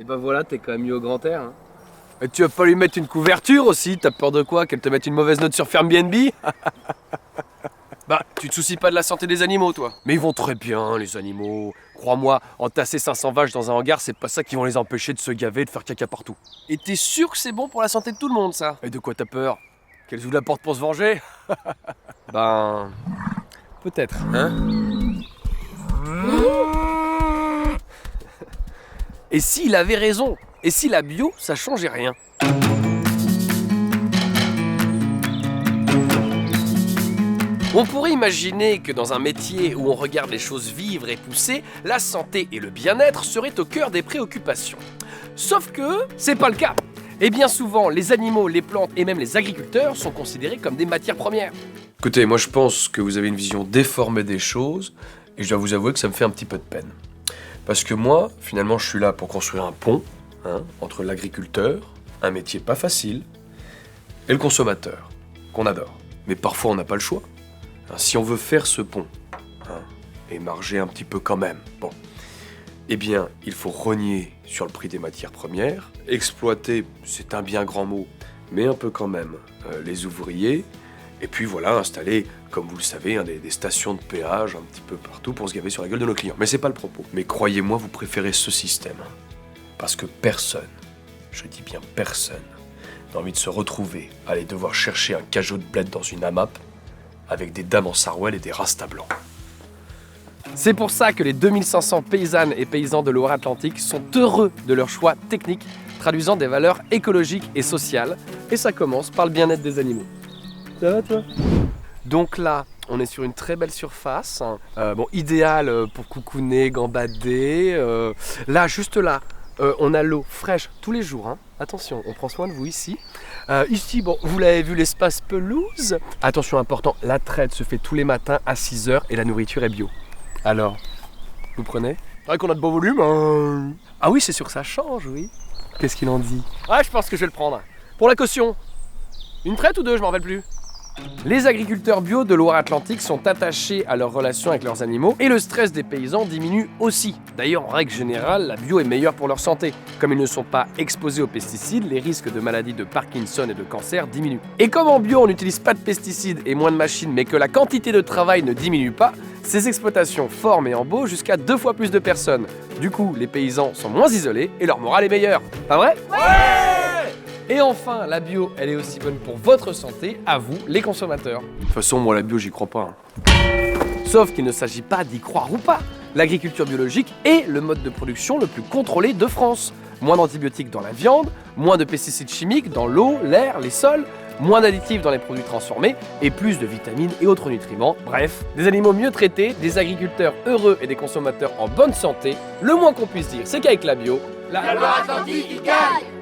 Et ben voilà, t'es quand même mis au grand air. Hein. Et tu vas pas lui mettre une couverture aussi? T'as peur de quoi? Qu'elle te mette une mauvaise note sur Airbnb? Bah, tu te soucies pas de la santé des animaux, toi? Mais ils vont très bien, les animaux. Crois-moi, entasser 500 vaches dans un hangar, c'est pas ça qui vont les empêcher de se gaver, de faire caca partout. Et t'es sûr que c'est bon pour la santé de tout le monde, ça? Et de quoi t'as peur? Qu'elles ouvrent la porte pour se venger? Ben... peut-être, hein? Et s'il avait raison? Et si la bio, ça changeait rien? On pourrait imaginer que dans un métier où on regarde les choses vivre et pousser, la santé et le bien-être seraient au cœur des préoccupations. Sauf que c'est pas le cas. Et bien souvent, les animaux, les plantes et même les agriculteurs sont considérés comme des matières premières. Écoutez, moi je pense que vous avez une vision déformée des choses, et je dois vous avouer que ça me fait un petit peu de peine. Parce que moi, finalement, je suis là pour construire un pont entre l'agriculteur, un métier pas facile, et le consommateur, qu'on adore. Mais parfois on n'a pas le choix. Si on veut faire ce pont, et marger un petit peu quand même, bon, eh bien, il faut rogner sur le prix des matières premières, exploiter, c'est un bien grand mot, mais un peu quand même, les ouvriers, et puis voilà, installer, comme vous le savez, des stations de péage un petit peu partout pour se gaver sur la gueule de nos clients. Mais c'est pas le propos. Mais croyez-moi, vous préférez ce système. Parce que personne, je dis bien personne, n'a envie de se retrouver, aller devoir chercher un cajot de bled dans une AMAP, avec des dames en sarouel et des rastas blancs. C'est pour ça que les 2500 paysannes et paysans de Loire-Atlantique sont heureux de leur choix technique, traduisant des valeurs écologiques et sociales. Et ça commence par le bien-être des animaux. Ça va toi? Donc là, on est sur une très belle surface, bon, idéal pour coucouner, gambader. Là, juste là, on a l'eau fraîche tous les jours. Attention, on prend soin de vous ici. Ici, bon, vous l'avez vu, l'espace pelouse. Attention, important, la traite se fait tous les matins à 6h et la nourriture est bio. Alors, vous prenez? C'est vrai qu'on a de beaux volumes. Ah oui, c'est sûr que ça change, oui. Qu'est-ce qu'il en dit? Ah, je pense que je vais le prendre. Pour la caution. Une traite ou deux, je m'en rappelle plus. Les agriculteurs bio de Loire-Atlantique sont attachés à leur relation avec leurs animaux et le stress des paysans diminue aussi. D'ailleurs, en règle générale, la bio est meilleure pour leur santé. Comme ils ne sont pas exposés aux pesticides, les risques de maladies de Parkinson et de cancer diminuent. Et comme en bio, on n'utilise pas de pesticides et moins de machines, mais que la quantité de travail ne diminue pas, ces exploitations forment et embauchent jusqu'à 2 fois plus de personnes. Du coup, les paysans sont moins isolés et leur morale est meilleure. Pas vrai? Ouais! Et enfin, la bio, elle est aussi bonne pour votre santé, à vous, les consommateurs. De toute façon, moi, la bio, j'y crois pas. Sauf qu'il ne s'agit pas d'y croire ou pas. L'agriculture biologique est le mode de production le plus contrôlé de France. Moins d'antibiotiques dans la viande, moins de pesticides chimiques dans l'eau, l'air, les sols, moins d'additifs dans les produits transformés et plus de vitamines et autres nutriments. Bref, des animaux mieux traités, des agriculteurs heureux et des consommateurs en bonne santé. Le moins qu'on puisse dire, c'est qu'avec la bio, la Loire-Atlantique gagne!